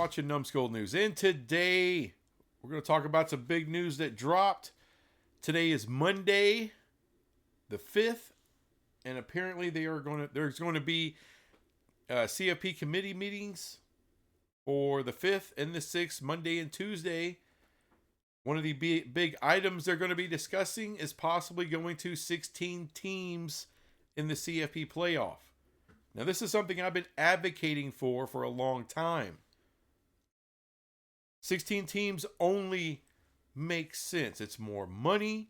watching Numbskull News. And today, we're going to talk about some big news that dropped. Today is Monday, the 5th, and apparently there's going to be CFP committee meetings for the 5th and the 6th, Monday and Tuesday. One of the big items they're going to be discussing is possibly going to 16 teams in the CFP playoff. Now, this is something I've been advocating for a long time. 16 teams only makes sense. It's more money.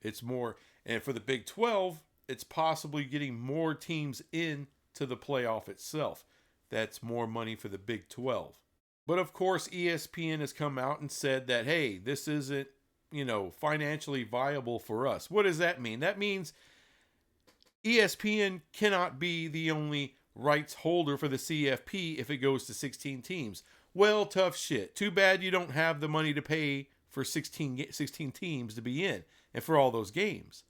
It's more, and for the Big 12, it's possibly getting more teams into the playoff itself. That's more money for the Big 12. But of course, ESPN has come out and said that, hey, this isn't, financially viable for us. What does that mean? That means ESPN cannot be the only rights holder for the CFP if it goes to 16 teams. Well, tough shit. Too bad you don't have the money to pay for 16 teams to be in and for all those games.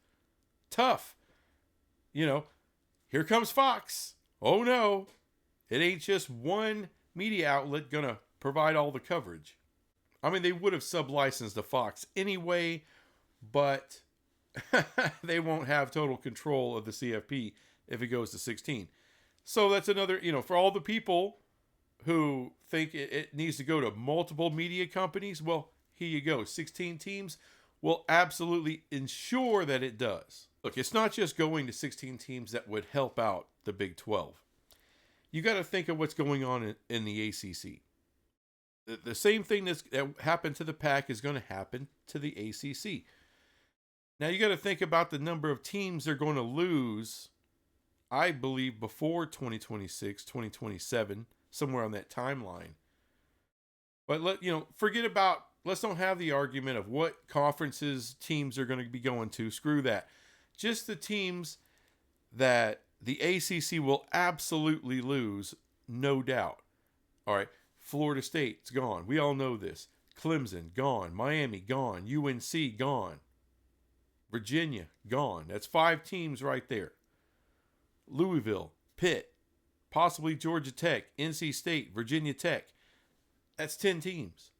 Tough. Here comes Fox. Oh no. It ain't just one media outlet gonna provide all the coverage. I mean, they would have sub-licensed to Fox anyway, but they won't have total control of the CFP if it goes to 16. So that's another, for all the people who think it needs to go to multiple media companies, well, here you go. 16 teams will absolutely ensure that it does. Look, it's not just going to 16 teams that would help out the Big 12. You got to think of what's going on in the ACC. The same thing that happened to the PAC is going to happen to the ACC. Now, you got to think about the number of teams they're going to lose, I believe, before 2026, 2027, somewhere on that timeline. But let's don't have the argument of what conferences teams are going to be going to. Screw that. Just the teams that the ACC will absolutely lose, no doubt. All right, Florida State's gone. We all know this. Clemson, gone. Miami, gone. UNC, gone. Virginia, gone. That's 5 teams right there. Louisville, Pitt, possibly Georgia Tech, NC State, Virginia Tech. That's 10 teams.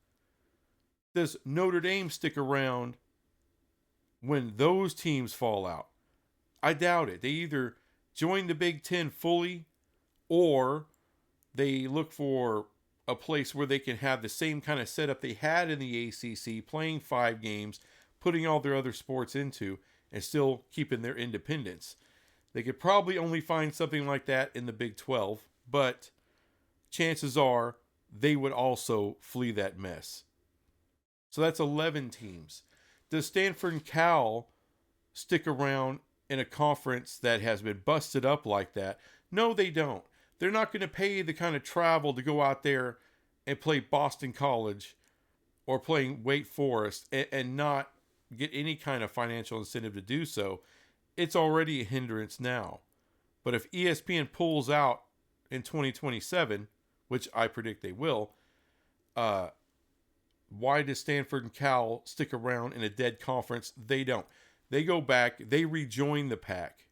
Does Notre Dame stick around when those teams fall out? I doubt it. They either join the Big Ten fully or they look for a place where they can have the same kind of setup they had in the ACC, playing 5 games, putting all their other sports into, and still keeping their independence. They could probably only find something like that in the Big 12, but chances are they would also flee that mess. So that's 11 teams. Does Stanford and Cal stick around in a conference that has been busted up like that? No, they don't. They're not going to pay the kind of travel to go out there and play Boston College or playing Wake Forest and not get any kind of financial incentive to do so. It's already a hindrance now. But if ESPN pulls out in 2027, which I predict they will, why does Stanford and Cal stick around in a dead conference? They don't. They go back. They rejoin the pack.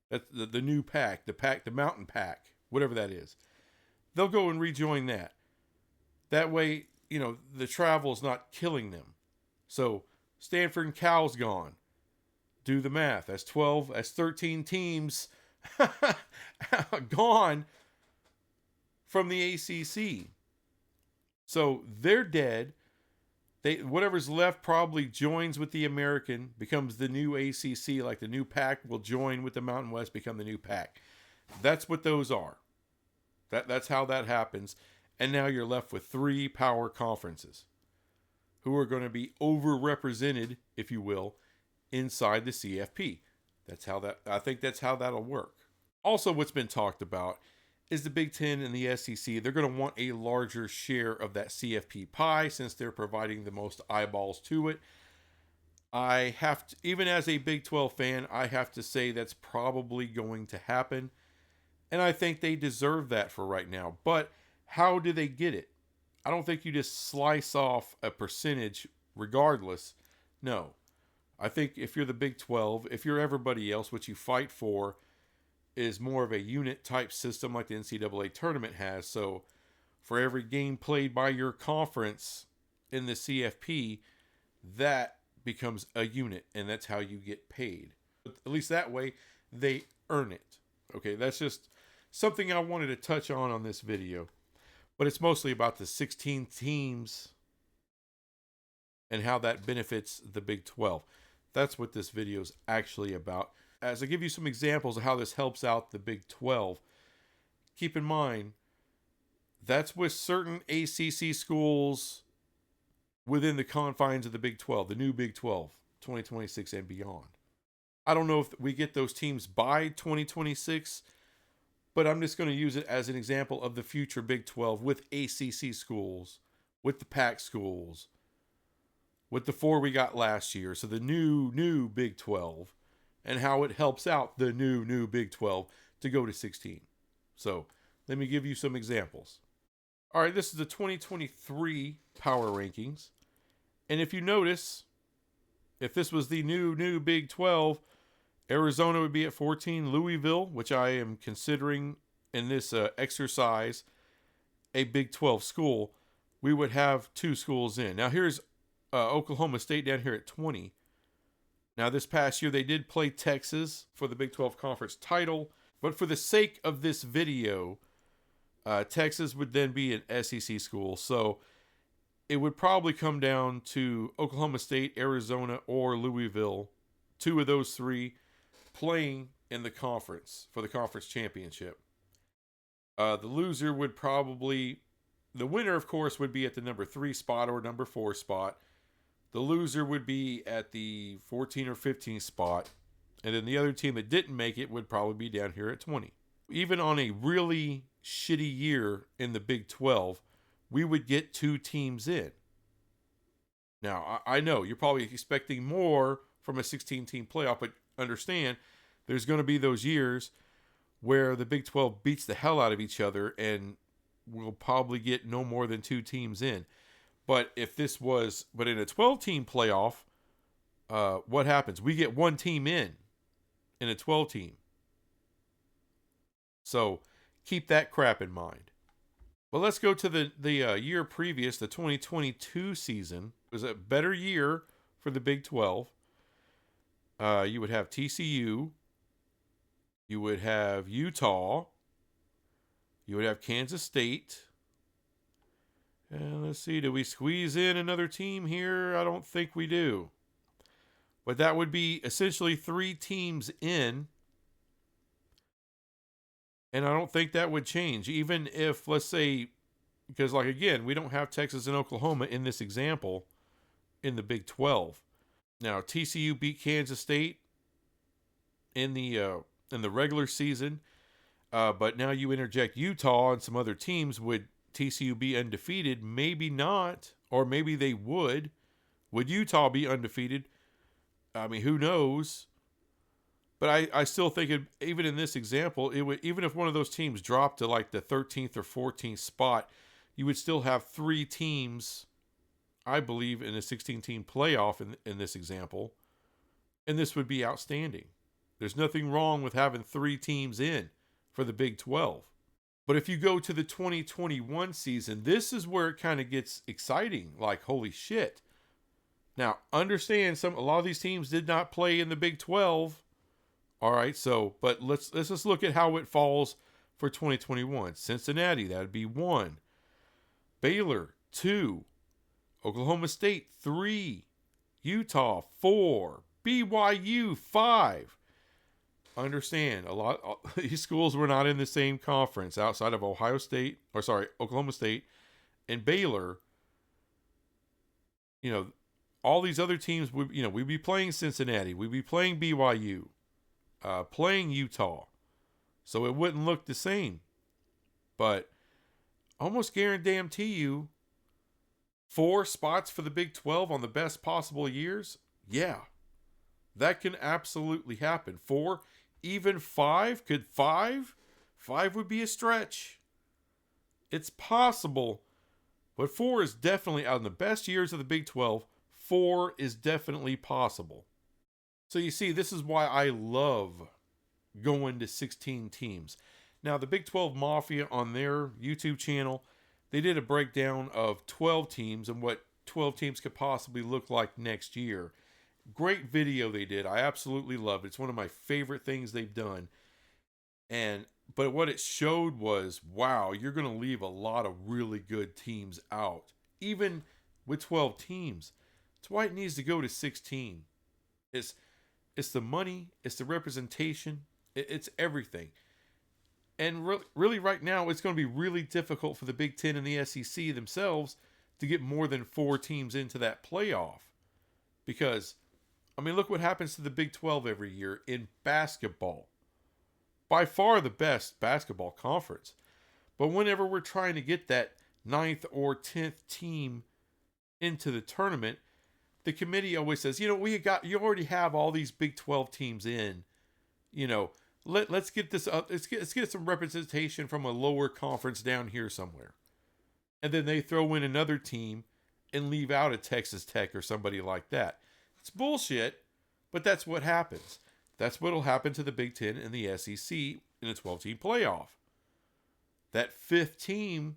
That's the new pack, the mountain pack, whatever that is. They'll go and rejoin that. That way, the travel is not killing them. So Stanford and Cal's gone. Do the math. That's 12. That's 13 teams gone from the ACC. So they're dead. Whatever's left probably joins with the American, becomes the new ACC, like the new pack will join with the Mountain West, become the new pack. That's what those are. That's how that happens. And now you're left with 3 power conferences who are going to be overrepresented, if you will, inside the CFP. I think that's how that'll work. Also, what's been talked about is the Big Ten and the SEC. They're going to want a larger share of that CFP pie since they're providing the most eyeballs to it. I have to, even as a Big 12 fan, I have to say that's probably going to happen. And I think they deserve that for right now. But how do they get it? I don't think you just slice off a percentage regardless. No. I think if you're the Big 12, if you're everybody else, what you fight for is more of a unit type system like the NCAA tournament has. So for every game played by your conference in the CFP, that becomes a unit, and that's how you get paid. At least that way, they earn it. Okay, that's just something I wanted to touch on this video. But it's mostly about the 16 teams and how that benefits the Big 12. That's what this video is actually about. As I give you some examples of how this helps out the Big 12, keep in mind, that's with certain ACC schools within the confines of the Big 12, the new Big 12, 2026 and beyond. I don't know if we get those teams by 2026, but I'm just going to use it as an example of the future Big 12 with ACC schools, with the PAC schools, with the 4 we got last year. So the new Big 12, and how it helps out the new Big 12 to go to 16. So let me give you some examples. All right, this is the 2023 power rankings. And if you notice, if this was the new Big 12, Arizona would be at 14. Louisville, which I am considering in this exercise a Big 12 school, we would have 2 schools in. Now here's Oklahoma State down here at 20. Now this past year they did play Texas for the Big 12 conference title, but for the sake of this video, Texas would then be an SEC school. So it would probably come down to Oklahoma State, Arizona, or Louisville, 2 of those 3 playing in the conference for the conference championship. The loser would probably, the winner of course would be at the number 3 spot or number 4 spot. The loser would be at the 14 or 15 spot. And then the other team that didn't make it would probably be down here at 20. Even on a really shitty year in the Big 12, we would get 2 teams in. Now, I know you're probably expecting more from a 16-team playoff, but understand there's going to be those years where the Big 12 beats the hell out of each other and we'll probably get no more than 2 teams in. But in a 12-team playoff, what happens? We get 1 team in a 12-team. So keep that crap in mind. But let's go to the year previous, the 2022 season. It was a better year for the Big 12. You would have TCU. You would have Utah. You would have Kansas State. And let's see, do we squeeze in another team here? I don't think we do. But that would be essentially 3 teams in. And I don't think that would change. Even if, let's say, because like again, we don't have Texas and Oklahoma in this example in the Big 12. Now, TCU beat Kansas State in the regular season. But now you interject Utah and some other teams. Would TCU be undefeated? Maybe not. Or maybe they would. Would Utah be undefeated? I mean, who knows? But I still think, even in this example, it would, even if one of those teams dropped to like the 13th or 14th spot, you would still have 3 teams, I believe, in a 16-team playoff in this example. And this would be outstanding. There's nothing wrong with having 3 teams in for the Big 12. But if you go to the 2021 season, this is where it kind of gets exciting. Like, holy shit. Now, understand, a lot of these teams did not play in the Big 12. All right, so, but let's just look at how it falls for 2021. Cincinnati, that would be 1. Baylor, 2. Oklahoma State, 3. Utah, 4. BYU, 5. Understand, these schools were not in the same conference outside of Oklahoma State and Baylor. You know, all these other teams would, we'd be playing Cincinnati, we'd be playing BYU, playing Utah. So it wouldn't look the same. But almost guarantee you 4 spots for the Big 12 on the best possible years. Yeah, that can absolutely happen. 4, even 5. Could 5? 5 would be a stretch. It's possible. But 4 is definitely, out of the best years of the Big 12, 4 is definitely possible. So you see, this is why I love going to 16 teams. Now, the Big 12 Mafia on their YouTube channel, they did a breakdown of 12 teams and what 12 teams could possibly look like next year. Great video they did. I absolutely loved it. It's one of my favorite things they've done. But what it showed was, wow, you're going to leave a lot of really good teams out, even with 12 teams. That's why it needs to go to 16. It's the money, it's the representation, it's everything. And really right now, it's going to be really difficult for the Big Ten and the SEC themselves to get more than 4 teams into that playoff. Because, I mean, look what happens to the Big 12 every year in basketball. By far the best basketball conference. But whenever we're trying to get that 9th or 10th team into the tournament, the committee always says, you already have all these Big 12 teams in. Let's get this up. Let's get some representation from a lower conference down here somewhere. And then they throw in another team and leave out a Texas Tech or somebody like that. It's bullshit, but that's what happens. That's what will happen to the Big Ten and the SEC in a 12-team playoff. That 5th team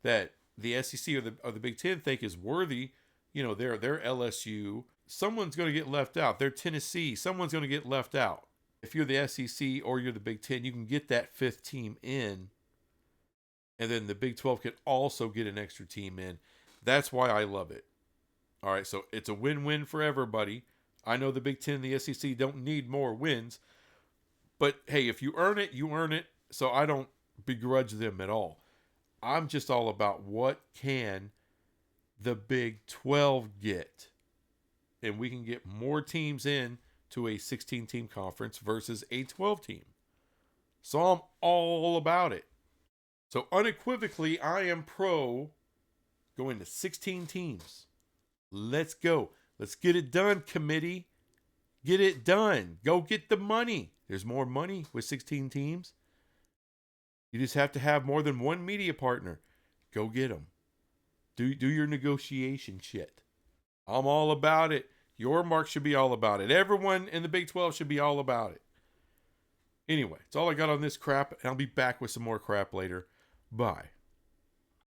that the SEC or the Big Ten think is worthy, they're LSU. Someone's going to get left out. They're Tennessee. Someone's going to get left out. If you're the SEC or you're the Big Ten, you can get that 5th team in. And then the Big 12 can also get an extra team in. That's why I love it. All right, so it's a win-win for everybody. I know the Big Ten and the SEC don't need more wins. But, hey, if you earn it, you earn it. So I don't begrudge them at all. I'm just all about what can the Big 12 get. And we can get more teams in to a 16-team conference versus a 12-team. So I'm all about it. So unequivocally, I am pro going to 16 teams. Let's go. Let's get it done, committee. Get it done. Go get the money. There's more money with 16 teams. You just have to have more than one media partner. Go get them. Do your negotiation shit. I'm all about it. Your mark should be all about it. Everyone in the Big 12 should be all about it. Anyway, that's all I got on this crap, and I'll be back with some more crap later. Bye.